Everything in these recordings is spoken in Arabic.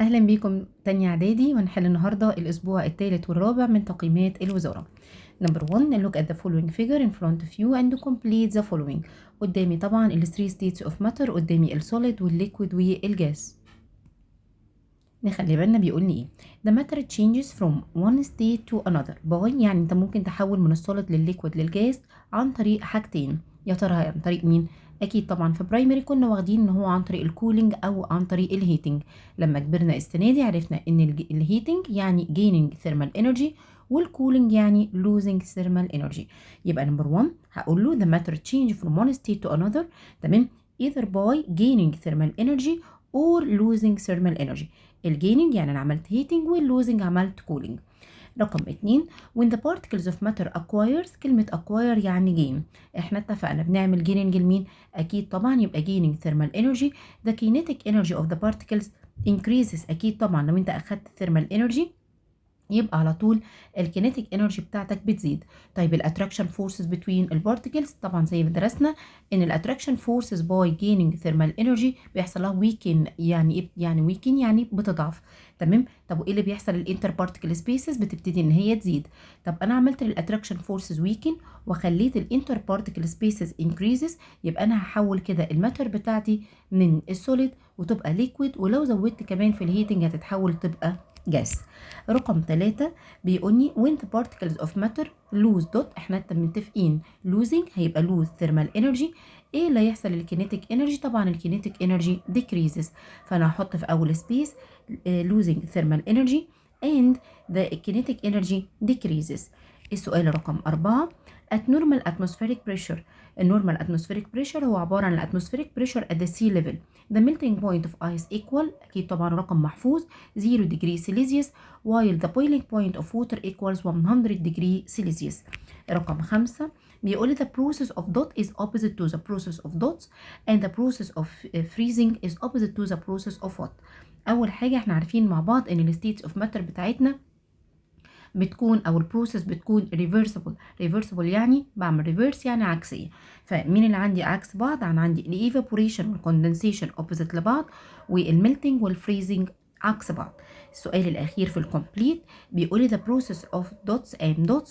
أهلا بيكم تانية إعدادي، وهنحل النهاردة الأسبوع الثالث والرابع من تقييمات الوزارة. نمبر 1 look at the following figure in front of you and complete the following. قدامي طبعا ال 3 states of matter، قدامي السوليد والليكويد والجاز. نخلي بالنا بيقول لي ايه. The matter changes from one state to another by، يعني انت ممكن تحول من السوليد للليكويد للجاز عن طريق حاجتين. يا ترى عن طريق مين؟ اكيد طبعا في برايمري كنا واخدين ان هو عن طريق الكولينج او عن طريق الهيتنج. لما كبرنا السنه دي عرفنا ان الهيتنج يعني gaining thermal energy والكولينج يعني losing thermal energy. يبقى نمبر 1 هقول له the matter change from one state to another، تمام، either by gaining thermal energy or losing thermal energy. الجيننج يعني انا عملت هيتنج واللوزنج عملت كولينج. رقم 2 when the particles of matter acquires، كلمة acquire يعني gain. احنا اتفقنا بنعمل جيننج لمين؟ اكيد طبعا يبقى gaining thermal energy. the kinetic energy of the particles increases، اكيد طبعا لو انت اخدت thermal energy يبقى على طول الكينيتيك انرجي بتاعتك بتزيد. طيب الاتراكشن فورسز بتوين البارتكلز، طبعا زي ما درسنا ان الاتراكشن فورسز باي جيننج ثيرمال انرجي بيحصل لها ويكن. يعني ايه يعني ويكن؟ يعني بتضعف. تمام. طب وايه اللي بيحصل للانتر بارتكل سبيسز؟ بتبتدي ان هي تزيد. طب انا عملت الاتراكشن فورسز ويكن وخليت الانتر بارتكل سبيسز انكريزز، يبقى انا هحول كده الماتر بتاعتي من السوليد وتبقى ليكويد، ولو زودت كمان في الهيتنج هتتحول تبقى جاس. رقم 3 بيقولني when the particles of matter lose dot، احنا متفقين losing هيبقى lose thermal energy. ايه اللي هيحصل للكينيتيك انرجي؟ طبعا الكينيتيك انرجي decreases، فانا هحط في اول سبيس losing thermal energy and the kinetic energy decreases. السؤال رقم 4 at normal atmospheric pressure. النورمال atmospheric pressure هو عبارة عن atmospheric pressure at the sea level. the melting point of ice equal، أكيد طبعا رقم محفوظ، 0 degree Celsius while the boiling point of water equals 100 degree Celsius. رقم 5 بيقول the process of dot is opposite to the process of dots and the process of freezing is opposite to the process of what. أول حاجة احنا عارفين مع بعض ان ال states of matter بتاعتنا بتكون او البروسيس بتكون reversible يعني بعمل ريفيرس يعني عكسيه. فمين اللي عندي عكس بعض؟ انا عندي الايفابوريشن والكوندنسيشن اوبوزيت لبعض، والميلتنج والفريزنج عكس بعض. السؤال الاخير في الكومبليت بيقول لي the process of dots and dots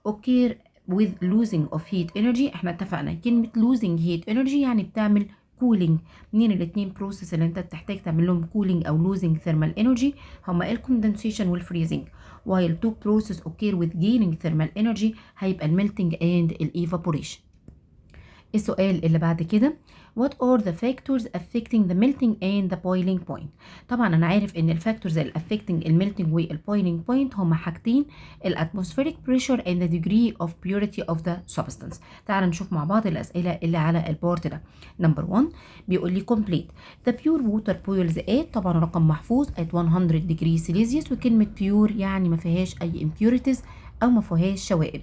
occur with losing of heat energy. احنا اتفقنا كلمه losing heat energy يعني بتعمل كولينج. منين الاثنين بروسيس اللي انت بتحتاج تعمل لهم كولينج او losing thermal energy؟ هما الكوندنسيشن والفريزنج. while two process occur with gaining thermal energy هيبقى الميلتنج and evaporation. السؤال اللي بعد كده what are the factors affecting the melting and the boiling point. طبعا انا عارف ان الفاكتورز اللي affecting الميلتنج والبويلينج بوينت هما حاجتين، الاتموسفيريك pressure and the degree of purity of the substance. تعال نشوف مع بعض الاسئله اللي على البورت ده. نمبر 1 بيقول لي complete the pure water boils at، طبعا رقم محفوظ at 100 degree Celsius، وكلمه pure يعني ما فيهاش اي impurities او ما فيهاش شوائب.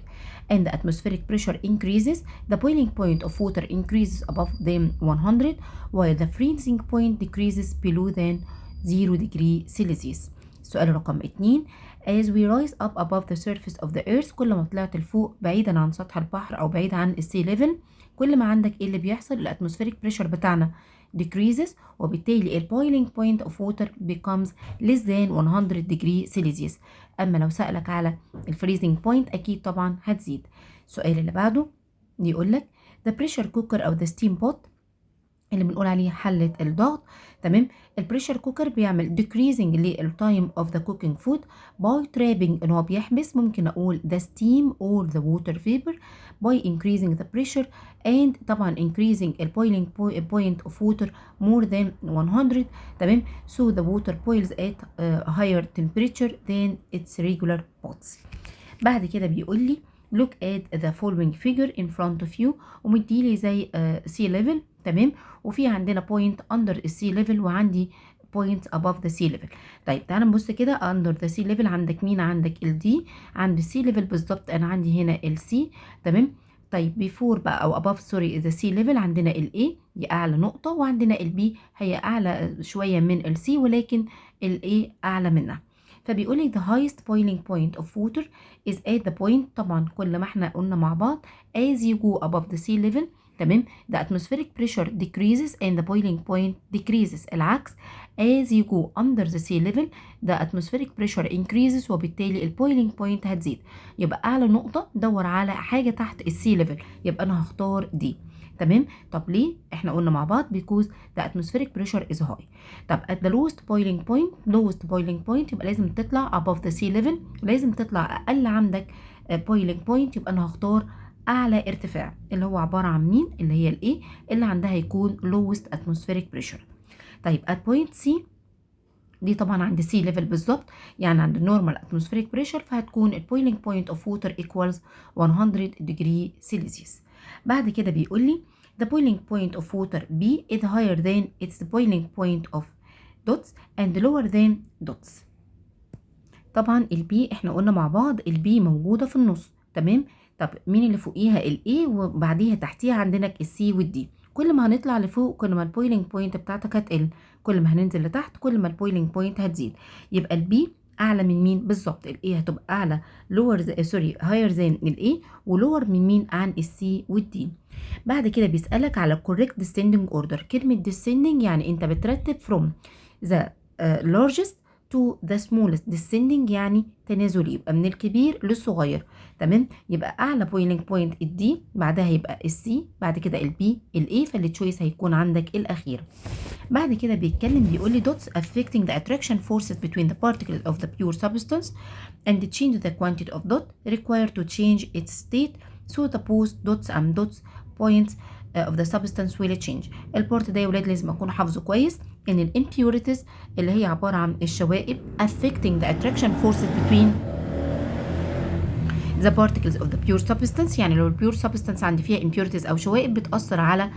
and the atmospheric pressure increases the boiling point of water increases above than 100 while the freezing point decreases below than 0 degree Celsius. السؤال رقم 2 as we rise up above the surface of the earth، كل ما طلعت لفوق بعيدا عن سطح البحر او بعيد عن السي ليفل، كل ما عندك ايه اللي بيحصل؟ الاتموسفيريك بريشر بتاعنا decreases، وبالتالي ال boiling point of water becomes less than 100 degree Celsius. اما لو سألك على الفريزنج بوينت اكيد طبعا هتزيد. السؤال اللي بعده بيقول لك the pressure cooker او the steam pot اللي بنقول عليه حلة الضغط. تمام. البريشر كوكر بيعمل decreasing للتايم of the cooking food by trapping، ان هو بيحبس، ممكن اقول the steam or the water vapor by increasing the pressure and طبعا increasing the boiling point of water more than 100. تمام. so the water boils at a higher temperature than its regular pots. بعد كده بيقول لي look at the following figure in front of you، ومديلي زي sea level. تمام. وفي عندنا point under the sea level وعندي points above the sea level. طيب تعالى نبص كده under the sea level عندك مين؟ عندك ال D. عند sea level بالظبط انا عندي هنا ال C. تمام. طيب before بقى او above sorry the sea level عندنا ال A دي اعلى نقطة، وعندنا ال B هي اعلى شوية من ال C ولكن ال A اعلى منها. فبيقول لي the highest boiling point of water is at the point، طبعا كل ما احنا قلنا مع بعض as you go above the sea level تمام. the atmospheric pressure decreases and the boiling point decreases. العكس as you go under the sea level the atmospheric pressure increases وبالتالي ال boiling point هتزيد. يبقى أعلى نقطة دور على حاجة تحت السي ليفل، يبقى أنا هختار دي. تمام. طب ليه؟ احنا قلنا مع بعض because the atmospheric pressure is high. طب at the lowest boiling point يبقى لازم تطلع above the sea level، لازم تطلع أقل عندك boiling point، يبقى أنا هختار أعلى ارتفاع اللي هو عبارة عن مين؟ اللي هي ال A اللي عندها يكون lowest atmospheric pressure. طيب at point C دي طبعا عند sea level بالظبط، يعني عند normal atmospheric pressure، فهتكون ال boiling point of water equals 100 degree Celsius. بعد كده بيقول لي the boiling point of water B is higher than its boiling point of dots and lower than dots. طبعا البي احنا قلنا مع بعض البي موجودة في النص. تمام. طب مين اللي فوقيها؟ الاي وبعديها تحتيها عندنا السي والدي. كل ما هنطلع لفوق كل ما البويلنج بوينت بتاعتك هتقل، كل ما هننزل لتحت كل ما البويلنج بوينت هتزيد. يبقى البي اعلى من مين بالظبط؟ الاي هتبقى اعلى هاير ذان الاي ولور من مين؟ عن السي والدي. بعد كده بيسألك على correct descending order. كلمة descending يعني انت بترتب from the largest to the smallest. descending يعني تنازلي، يبقى من الكبير للصغير. تمام. يبقى اعلى boiling point الدي، بعدها يبقى السي، بعد كده البي، الاي، فالتشويس هيكون عندك الاخير. بعد كده بيتكلم بيقول لي dots affecting the attraction forces between the particles of the pure substance and change the quantity of dot required to change its state so the both dots and dots points of the substance will change. البارت ده يا ولاد لازم اكون حافظه كويس ان ال impurities اللي هي عباره عن الشوائب affecting the attraction forces between the particles of the pure substance. يعني لو البيور substance عندي فيها impurities او شوائب بتأثر على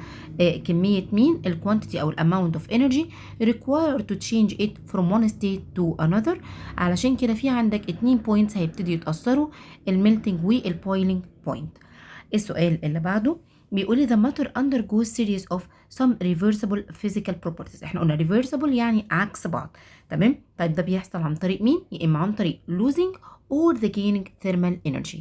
كمية مين؟ ال quantity او ال amount of energy required to change it from one state to another. علشان كده في عندك 2 points هيبتدي يتأثروا، ال melting وال boiling point. السؤال اللي بعده بيقول لي the matter undergoes series of some reversible physical properties. احنا قلنا reversible يعني عكس بعض. تمام. طيب ده بيحصل عن طريق مين؟ يا اما عن طريق losing or the gaining thermal energy.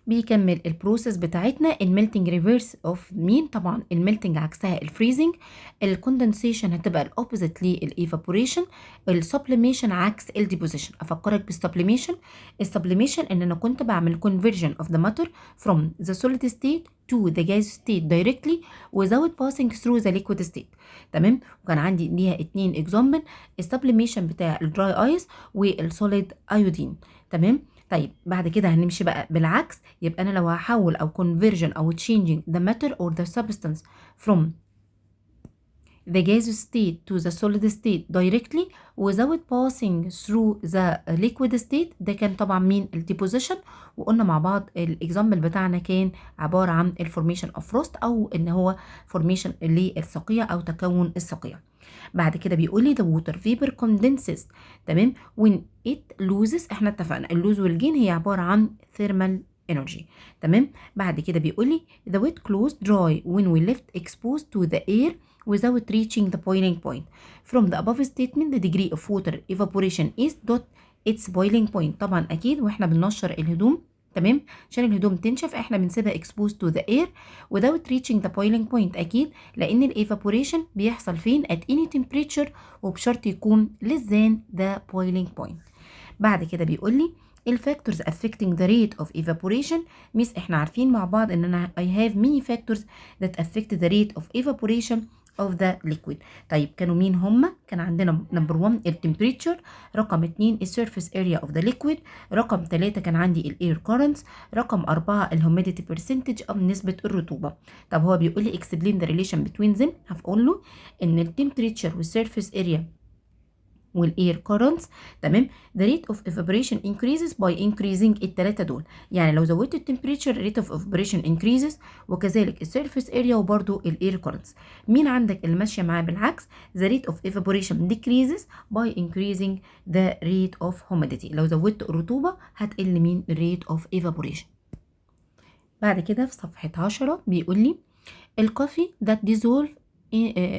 بيكمل البروسيس بتاعتنا الميلتنج ريفيرس اوف مين؟ طبعا الميلتنج عكسها الفريزنج، الكوندنسيشن هتبقى الاوبوزيت للايفابوريشن، السبليميشن عكس الديبوزيشن. افكرك بالسبليميشن. السبليميشن ان انا كنت بعمل conversion of the matter from the solid state to the gas state directly without passing through the liquid state. تمام. وكان عندي ليها 2 اكزامبل، السبليميشن بتاع الدراي ايس والسوليد ايودين. تمام. طيب بعد كده هنمشي بقى بالعكس، يبقى انا لو هحول او conversion او changing the matter or the substance from the gas state to the solid state directly without passing through the liquid state، ده كان طبعا مين؟ الديبوزيشن. وقلنا مع بعض الاكزامبل بتاعنا كان عبارة عن الفورميشن اوف فروست او ان هو فورميشن للصقيع او تكون الصقيع. بعد كده بيقول لي the water vapor condenses. تمام. when it loses، احنا اتفقنا اللوز والجين هي عبارة عن thermal energy. تمام. بعد كده بيقول لي the wet clothes dry when we left exposed to the air without reaching the boiling point. From the above statement the degree of water evaporation is dot its boiling point. طبعا اكيد واحنا بننشر الهدوم، تمام، عشان الهدوم تنشف احنا بنسيبها exposed to the air without reaching the boiling point اكيد، لان الايفابوريشن بيحصل فين؟ at any temperature وبشرط يكون less than the boiling point. بعد كده بيقول لي الفاكتورز affecting the rate of evaporation. ميس احنا عارفين مع بعض ان انا I have many factors that affect the rate of evaporation of the liquid. طيب كانوا مين هما؟ كان عندنا نمبر 1 التمبريتشر، رقم 2 السيرفيس اريا اوف ذا ليكويد، رقم 3 كان عندي الاير كورنتس، رقم 4 الهوميديتي برسنتج او نسبه الرطوبه. طب هو بيقول لي explain the relation between them. هقول له ان التمبريتشر والسيرفيس اريا والاير كورنتس، تمام، the rate of evaporation increases by increasing التلاتة دول. يعني لو زودت التمبريتشر rate of evaporation increases، وكذلك السيرفيس اريا وبرده الاير كورنتس. مين عندك اللي ماشيه معاه بالعكس؟ the rate of evaporation decreases by increasing the rate of humidity. لو زودت الرطوبه هتقل مين؟ rate of evaporation. بعد كده في صفحه 10 بيقول لي الكوفي that dissolve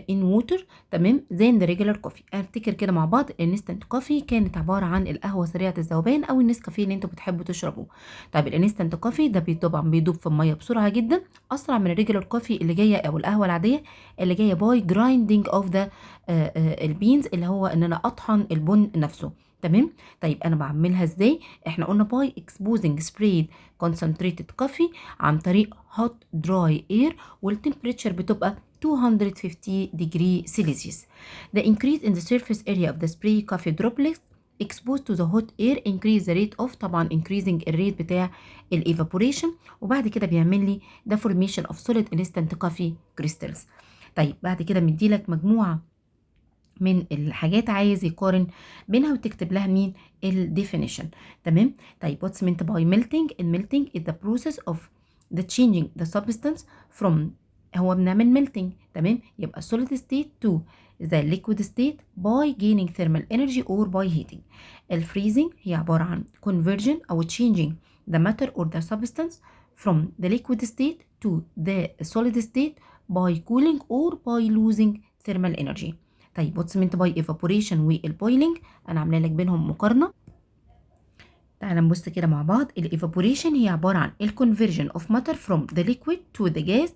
in water تمام than the regular coffee. افتكر كده مع بعض الانستنت كوفي كانت عباره عن القهوه سريعه الذوبان او النسكافيه اللي انتوا بتحبوا تشربوه. طيب الانستنت كوفي ده طبعا بيدوب في الميه بسرعه جدا، اسرع من الريجولار كوفي اللي جايه او القهوه العاديه اللي جايه باي جرايندنج اوف ذا البينز، اللي هو ان انا اطحن البن نفسه. تمام. طيب انا بعملها ازاي؟ احنا قلنا باي exposing sprayed concentrated coffee عن طريق hot dry air، والتمبريتشر بتبقى 250 degree Celsius. The increase in the surface area of the spray coffee droplets exposed to the hot air increase the rate of طبعا increasing الريت بتاع evaporation، وبعد كده بيعمل لي the formation of solid instant coffee crystals. طيب بعد كده مديلك مجموعة من الحاجات عايز يقارن بينها وتكتب لها مين الديفينيشن. تمام. طيب what's meant by melting؟ melting is the process of the changing the substance from، هو بنعمل melting تمام، يبقى solid state to the liquid state by gaining thermal energy or by heating. الفريزنج هي عبارة عن conversion أو changing the matter or the substance from the liquid state to the solid state by cooling or by losing thermal energy. طيب what's meant by evaporation والبويلنج؟ انا عامله لك بينهم مقارنه. تعال نبص كده مع بعض. الايفابوريشن هي عباره عن الكونفرجن اوف matter from the liquid to the gas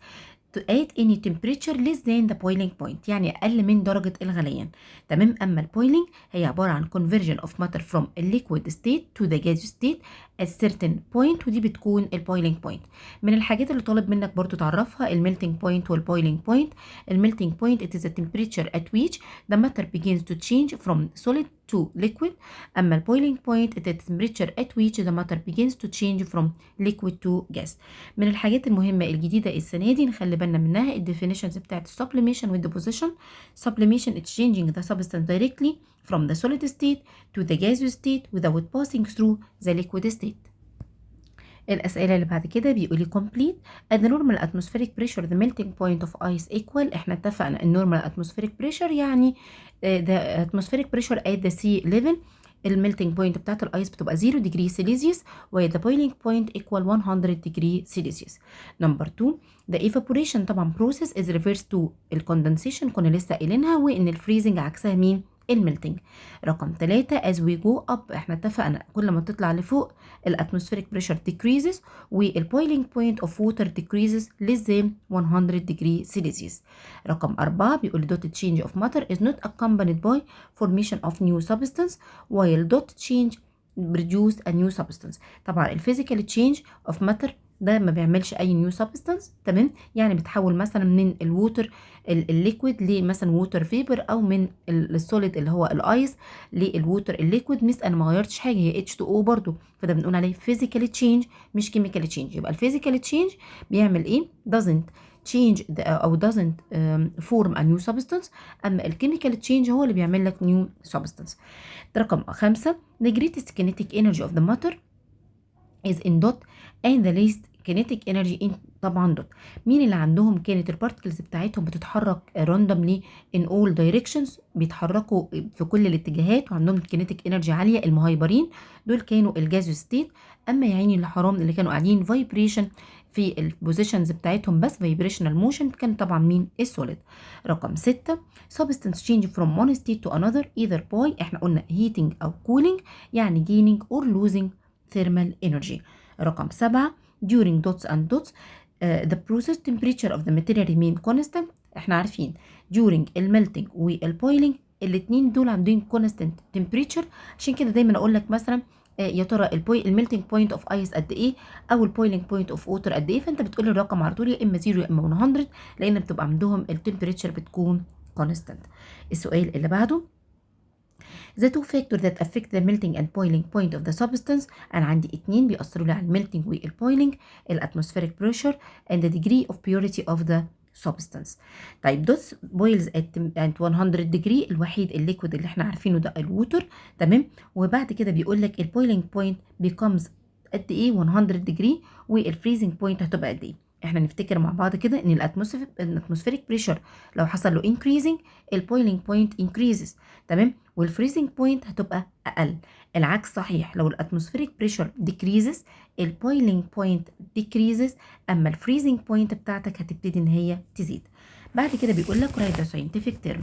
to at any temperature less than the boiling point، يعني اقل من درجه الغليان. تمام. اما البويلنج هي عباره عن conversion of matter from a liquid state to the gas state at certain point، ودي بتكون البويلنج بوينت. من الحاجات اللي طالب منك برضو تعرفها الميلتنج بوينت والبويلنج بوينت. الميلتنج بوينت it is the temperature at which the matter begins to change from solid to liquid. اما البويلنج بوينت it is the temperature at which the matter begins to change from liquid to gas. من الحاجات المهمه الجديده السنه دي نخلي بالنا منها الديفينيشنز بتاعت السبليميشن والديبوزيشن. sublimation is changing the substance directly from the solid state to the gaseous state without passing through the liquid state. الأسئلة اللي بعد كده بيقولي complete at the normal atmospheric pressure the melting point of ice equal. احنا اتفقنا النورمال atmospheric pressure يعني the atmospheric pressure at the sea level. الميلتنج بوينت بتاعت الايس بتبقى 0 degree Celsius و the boiling point equal 100 degree Celsius. نمبر 2 the evaporation طبعا process is reversed to الكوندنسيشن كنا لسه قايلينها، وان الفريزنج عكسها مين الميلتنج. رقم 3 as we go up احنا اتفقنا كل ما تطلع لفوق الاتموسفيريك بريشر decreases والبويلينج بوينت اوف ووتر decreases less than 100 degree Celsius. رقم 4 بيقول dot change of matter is not accompanied by formation of new substance while dot change produce a new substance. طبعا الفيزيكال تشينج اوف ماتر ده ما بيعملش اي نيو سبستانس. تمام. يعني بتحول مثلا من الووتر الليكويد لمثلا ووتر فيبر، او من السوليد اللي هو الايس للووتر الليكويد. مس انا ما غيرتش حاجه، هي H2O برضو، فده بنقول عليه فيزيكال تشينج مش كيميكال تشينج. يبقى الفيزيكال تشينج بيعمل ايه؟ doesn't change او doesn't form a new substance. اما الكيميكال تشينج هو اللي بيعمل لك new substance. رقم 5 the greatest kinetic energy of the matter is in dot and the least kinetic energy in طبعا dot. مين اللي عندهم كانت البارتكلز بتاعتهم بتتحرك randomly in all directions، بيتحركوا في كل الاتجاهات وعندهم kinetic energy عاليه؟ المهايبرين دول كانوا الجازو ستيت. اما يا عيني الحرام اللي كانوا قاعدين فايبريشن في البوزيشنز بتاعتهم بس فايبريشنال موشن كان طبعا مين السوليد. رقم 6 substance change from one state to another either by احنا قلنا heating او cooling يعني gaining or losing thermal energy. رقم 7 during dots and dots the process temperature of the material remain constant. احنا عارفين during الميلتنج والبويلنج الاتنين دول عندهم constant temperature، عشان كده دايما اقول لك مثلا يا ترى الميلتنج بوينت اوف ايس قد ايه او البويلنج بوينت اوف ووتر قد ايه، فانت بتقول الرقم على طول يا اما 0 يا اما 100، لان بتبقى عندهم التمبريتشر بتكون constant. السؤال اللي بعده the two factors that affect the melting and boiling point of the substance. أنا عندي اتنين بيأثروا لي على الميلتنج والبويلنج، الاتموسفيريك pressure and the degree of purity of the substance. طيب دوتس boils at 100 degree، الوحيد الليكويد اللي احنا عارفينه ده الووتر. تمام. وبعد كده بيقول لك البويلنج بوينت becomes قد ايه 100 degree، والفريزنج بوينت هتبقى قد ايه. احنا نفتكر مع بعض كده ان الاتموسفيريك بريشر لو حصل له increasing البويلنج بوينت increases. تمام. والفريزنج بوينت هتبقى اقل. العكس صحيح، لو الاتموسفيريك بريشر decreases البويلنج بوينت decreases، اما الفريزنج بوينت بتاعتك هتبتدي ان هي تزيد. بعد كده بيقول لك write the scientific term.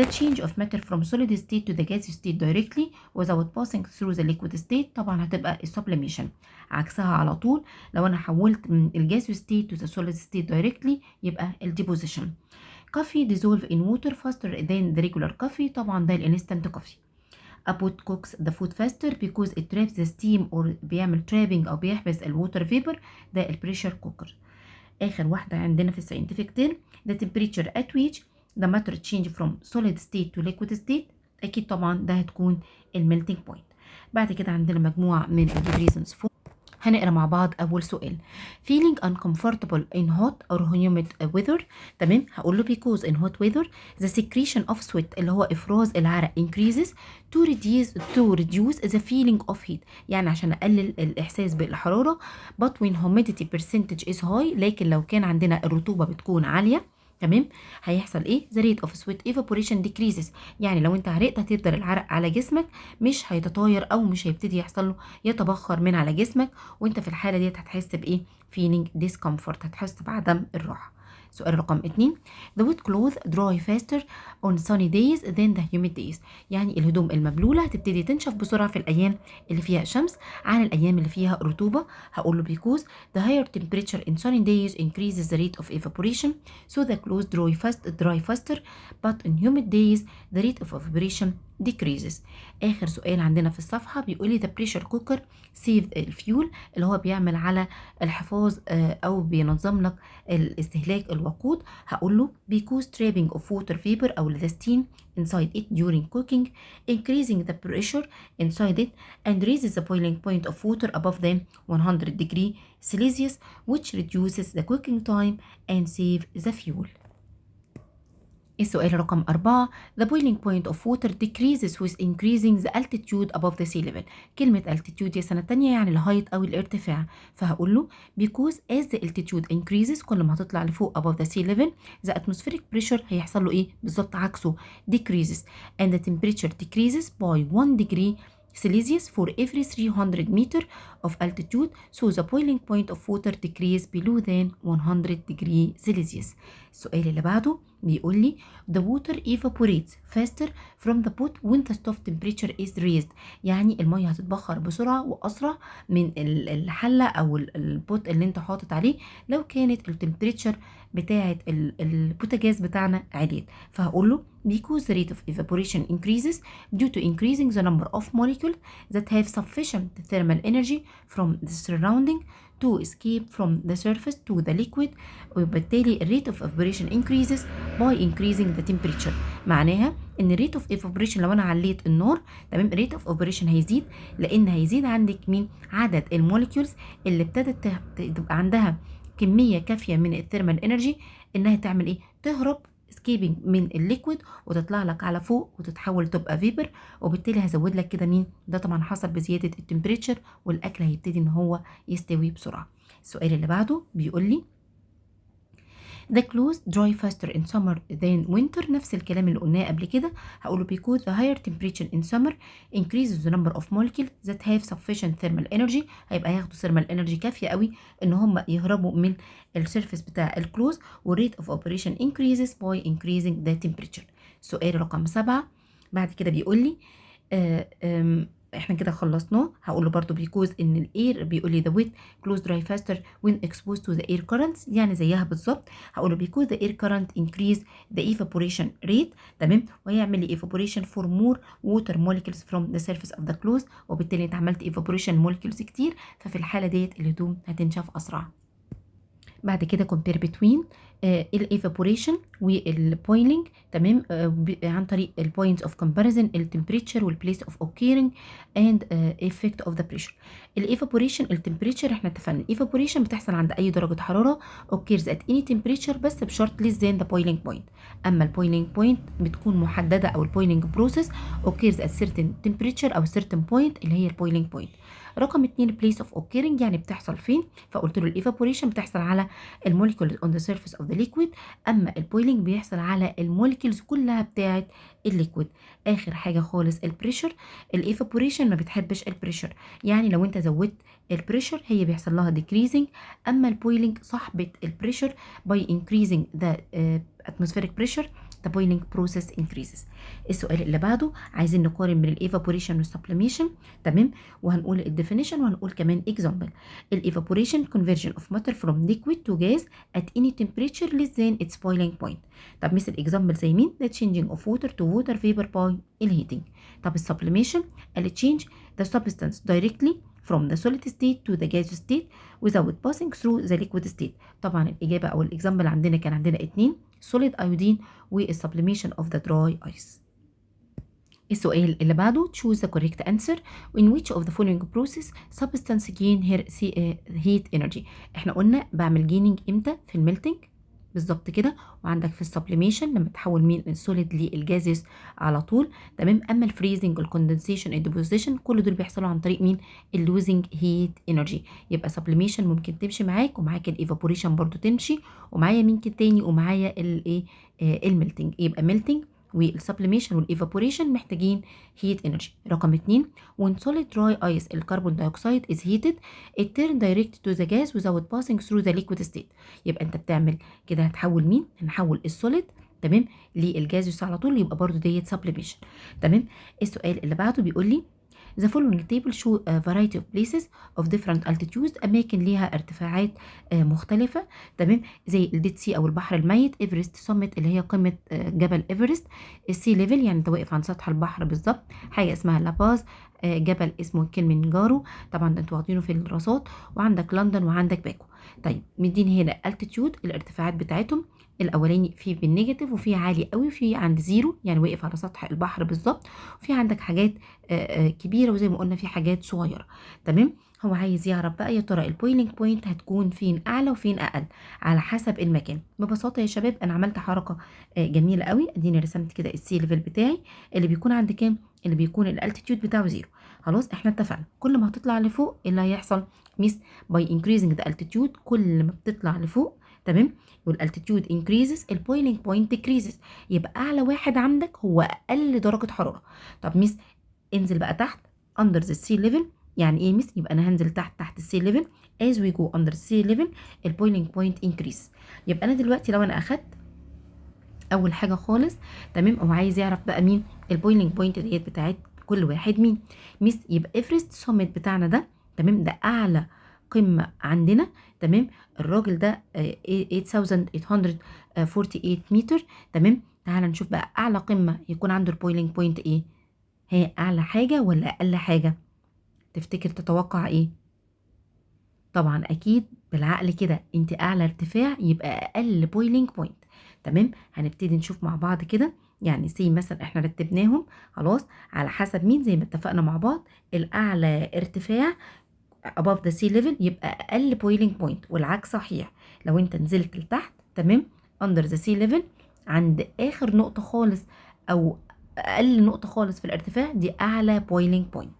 The change of matter from solid state to the gas state directly without passing through the liquid state طبعا هتبقى sublimation. عكسها على طول لو انا حولت من الجاس state to the solid state directly يبقى deposition. Coffee dissolve in water faster than the regular coffee طبعا ده الانستنت coffee. A pot cooks the food faster because it traps the steam or بيعمل trapping أو بيحبس الووتر vapor ده البريشر كوكر. آخر واحدة عندنا في الساينتفك تيرم the temperature at which the matter change from solid state to liquid state أكيد طبعا ده هتكون الميلتينج بوينت. بعد كده عندنا مجموعة من الريزونز فور. هنقرا مع بعض اول سؤال. feeling uncomfortable in hot or humid weather. تمام هقول له because in hot weather the secretion of sweat اللي هو افراز العرق increases to reduce the feeling of heat يعني عشان اقلل الاحساس بالحراره. but when humidity percentage is high لكن لو كان عندنا الرطوبه بتكون عاليه تمام هيحصل ايه the rate of sweat evaporation decreases يعني لو انت عرقت هتفضل العرق على جسمك مش هيتطاير او مش هيبتدي يحصل له يتبخر من على جسمك وانت في الحاله ديت هتحس بايه feeling discomfort هتحس بعدم الراحه. سؤال رقم 2 the wet clothes dry faster on sunny days than the humid days يعني الهدوم المبلولة هتبتدي تنشف بسرعة في الأيام اللي فيها شمس عن الأيام اللي فيها رطوبة. هقول له because the higher temperature in sunny days increases the rate of evaporation so the clothes dry faster but in humid days the rate of evaporation decreases. آخر سؤال عندنا في الصفحة بيقولي the pressure cooker save الفيول اللي هو بيعمل على الحفاظ أو بينظم لك الاستهلاك الوقود. هقول له because trapping of water vapor أو the steam inside it during cooking increasing the pressure inside it and raises the boiling point of water above them 100 degree Celsius which reduces the cooking time and save the fuel. السؤال رقم 4 The boiling point of water decreases with increasing the altitude above the sea level. كلمة altitude يا سنة تانية يعني الهايت أو الارتفاع فهقول له because as the altitude increases كل ما هتطلع لفوق above the sea level the atmospheric pressure هيحصل له إيه بالظبط عكسه decreases and the temperature decreases by 1 degree Celsius for every 300 meter of altitude so the boiling point of water decrease below than 100 degree Celsius. السؤال اللي بعده بيقول لي the water evaporates faster from the pot when the stove temperature is raised يعني المية هتتبخر بسرعة وأسرع من الحلة أو البوت اللي انت حاطط عليه لو كانت التمبريتشر بتاعة البوتاجاز بتاعنا عالية. فهقول له because the rate of evaporation increases due to increasing the number of molecules that have sufficient thermal energy from the surrounding to escape from the surface to the liquid وبالتالي rate of evaporation increases by increasing the temperature. معناها ان rate of evaporation لو انا عليت النار تمام rate of evaporation هيزيد لان هيزيد عندك مين عدد الموليكيولز اللي ابتدت تبقى عندها كمية كافية من الثيرمال انرجي انها تعمل ايه تهرب escaping من الليكويد وتطلع لك على فوق وتتحول تبقى فيبر وبالتالي هزود لك كده مين ده طبعا حصل بزيادة التمبريتشر والاكل هيبتدي ان هو يستوي بسرعة. السؤال اللي بعده بيقول لي The clothes dry faster in summer than winter نفس الكلام اللي قلناه قبل كده. هقوله because the higher temperature in summer increases the number of molecules that have sufficient thermal energy هيبقى ياخدوا thermal energy كافية قوي ان هم يهربوا من السيرفيس بتاع الكلوز والريت of operation increases by increasing the temperature. سؤال رقم 7 بعد كده بيقول لي احنا كده خلصناه. هقول له برضو because ان الاير بيقول لي the wet clothes dry faster when exposed to the air currents يعني زيها بالظبط. هقول له because the air current increase the evaporation rate تمام وهيعمل لي evaporation for more water molecules from the surface of the clothes وبالتالي انت عملت evaporation molecules كتير ففي الحالة ديت الهدوم هتنشف اسرع. بعد كده compare between الايفابوريشن والبويلينج تمام عن طريق البوينتس اوف كومباريزن التمبريتشر والبليس اوف اوكيرنج اند افكت اوف ذا بريشر. الايفابوريشن التمبريتشر احنا اتفقنا الايفابوريشن بتحصل عند اي درجه حراره اوكيرز ات اني تمبريتشر بس بشرط ليس ذان ذا بويلينج بوينت. اما البويلينج بوينت بتكون محدده او البويلينج بروسيس اوكيرز ات سيرتن تمبريتشر او سيرتن بوينت اللي هي البويلينج بوينت. رقم 2 بليس اوف اوكيرنج يعني بتحصل فين. فقلت له الايفابوريشن بتحصل على الموليكول اون ذا سيرفيس اوف the liquid. اما البويلنج بيحصل على الموليكيولز كلها بتاعه الليكويد. اخر حاجه خالص البريشر. الايفابوريشن ما بتحبش البريشر، يعني لو انت زودت البريشر هي بيحصل لها decreasing. اما البويلنج صاحبه البريشر by increasing the atmospheric pressure the boiling process increases. السؤال اللي بعده عايزين نقارن بين الايفابوريشن والسبليميشن. تمام، وهنقول الديفينيشن وهنقول كمان اكزامبل. الايفابوريشن conversion of matter from liquid to gas at any temperature less than its boiling point. طب مثل اكزامبل زي مين؟ the changing of water to water vapor by الهيتنج. طب السبليميشن قال change the substance directly from the solid state to the gas state without passing through the liquid state. طبعا الإجابة أو الإكزامبل عندنا كان عندنا اتنين solid iodine والسبليميشن of the dry ice. السؤال اللي بعده choose the correct answer in which of the following process substance gain heat energy. احنا قلنا بعمل gaining امتى؟ في الميلتنج بالظبط كده، وعندك في السبليميشن لما تحول من السوليد للجازيس على طول. تمام، اما الفريزنج الكوندنسيشن الديبوزيشن كل دول بيحصلوا عن طريق مين؟ اللوزنج هيت انرجي. يبقى سبليميشن ممكن تمشي معاك، ومعاك الايفابوريشن برضو تمشي، ومعايا مين تاني؟ ومعايا الايه الميلتنج. يبقى ميلتنج والسبليميشن والايفابوريشن محتاجين هيت انرجي. رقم 2 when solid dry ice الكربون دايوكسيد is heated it turn direct to the gas without passing through the liquid state. يبقى انت بتعمل كده هتحول مين؟ هنحول السوليد تمام للجازيوس على طول، يبقى برضو ديت سبليميشن. تمام. السؤال اللي بعده بيقول لي The following table show a variety of places of different altitudes. أماكن ليها ارتفاعات مختلفة. تمام، زي الديد سي أو البحر الميت، إيفرست سمت اللي هي قمة جبل إيفرست، السي ليفل يعني أنت واقف عن سطح البحر بالظبط، حاجة اسمها لاباز، جبل اسمه كلمنجارو طبعا ده انتوا واخدينه في الدراسات، وعندك لندن وعندك باكو. طيب مديني هنا التيتيود الارتفاعات بتاعتهم، الاولاني فيه بالنيجاتيف وفي عالي قوي وفي عند زيرو يعني واقف على سطح البحر بالظبط، وفي عندك حاجات كبيره وزي ما قلنا في حاجات صغيره. تمام، هو عايز يعرف بقى يا ترى البويلنج بوينت هتكون فين اعلى وفين اقل على حسب المكان. ببساطه يا شباب انا عملت حركه جميله قوي، اديني رسمت كده السي ليفل بتاعي اللي بيكون عند كام؟ اللي بيكون الالتيتيود بتاعه زيرو. خلاص احنا اتفقنا كل ما هتطلع لفوق ايه اللي هيحصل؟ ميس باي انكريزنج ذا التيتيود، كل ما بتطلع لفوق تمام والالتيتيود انكريزز البويلنج بوينت ديكريزز، يبقى اعلى واحد عندك هو اقل درجه حراره. طب ميس انزل بقى تحت اندر ذا سي ليفل، يعني ايه ميس؟ يبقى انا هنزل تحت السي ليفل as we go under sea level البويلنج بوينت انكريز. يبقى انا دلوقتي لو انا اخدت اول حاجه خالص تمام، هو عايز يعرف بقى مين البويلنج بوينت ديت بتاعت كل واحد مين. ميس يبقى ايفرست سوميت بتاعنا ده تمام، ده اعلى قمه عندنا. تمام، الراجل ده 8848 متر. تمام، تعال نشوف بقى اعلى قمه يكون عنده البويلنج بوينت ايه، هي اعلى حاجه ولا اقل حاجه؟ تفتكر تتوقع ايه؟ طبعا اكيد بالعقل كده انت اعلى ارتفاع يبقى اقل بويلنج بوينت. تمام، هنبتدي نشوف مع بعض كده، يعني سي مثلا احنا رتبناهم خلاص على حسب مين زي ما اتفقنا مع بعض. الاعلى ارتفاع above the sea level يبقى اقل بويلنج بوينت، والعكس صحيح. لو انت نزلت لتحت تمام under the sea level عند اخر نقطه خالص او اقل نقطه خالص في الارتفاع دي اعلى بويلنج بوينت.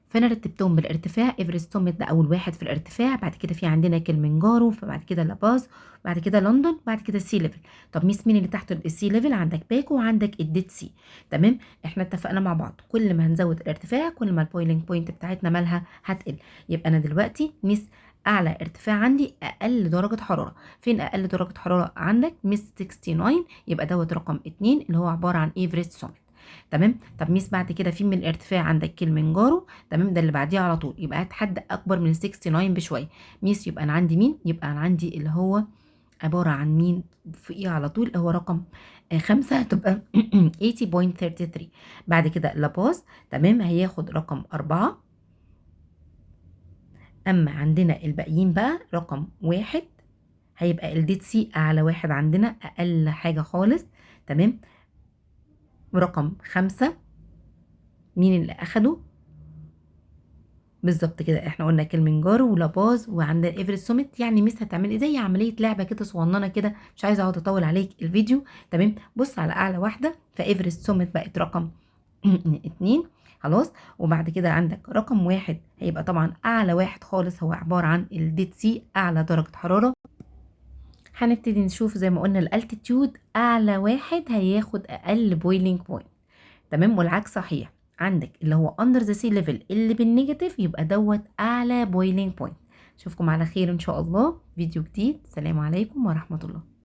فانا رتبتهم بالارتفاع، ايفرست سوميت ده اول واحد في الارتفاع، بعد كده في عندنا كلمنجارو، فبعد كده لاباز، بعد كده لندن، بعد كده السي ليفل. طب مين اللي تحت السي ليفل؟ عندك باكو وعندك الديد سي. تمام، احنا اتفقنا مع بعض كل ما هنزود الارتفاع كل ما البويلنج بوينت بتاعتنا مالها هتقل. يبقى انا دلوقتي اعلى ارتفاع عندي اقل درجه حراره. فين اقل درجه حراره عندك؟ 69، يبقى دوت رقم 2 اللي هو عباره عن ايفرست سوميت. تمام، طب بعد كده في من الارتفاع عندك كلمنجارو. تمام، ده اللي بعديه على طول، يبقى هات حد اكبر من 69 بشويه. يبقى انا عندي مين؟ يبقى انا عندي اللي هو عباره عن مين فوقيه على طول، هو رقم 5 هتبقى 80.33. بعد كده لاباز تمام هياخد رقم 4. اما عندنا الباقيين بقى رقم 1 هيبقى الديد سي اعلى واحد عندنا اقل حاجه خالص. تمام، ورقم 5 مين اللي اخده؟ بالظبط كده احنا قلنا كلمنجارو ولاباز وعندنا ايفرست سوميت. يعني هتعملي زي عمليه لعبه كده صغننه كده، مش عايزه اقعد اطول عليك الفيديو. تمام، بص على اعلى واحده، فايفرست سوميت بقت رقم 2 خلاص. وبعد كده عندك رقم 1 هيبقى طبعا اعلى واحد خالص هو عباره عن الديد سي اعلى درجه حراره هنبتدي نشوف زي ما قلنا الالتيتيود اعلى واحد هياخد اقل بويلينج بوينت، تمام، والعكس صحيح. عندك اللي هو under the sea level اللي بالنيجاتيف يبقى دوت اعلى بويلينج بوينت. اشوفكم على خير ان شاء الله فيديو جديد. سلام عليكم ورحمة الله.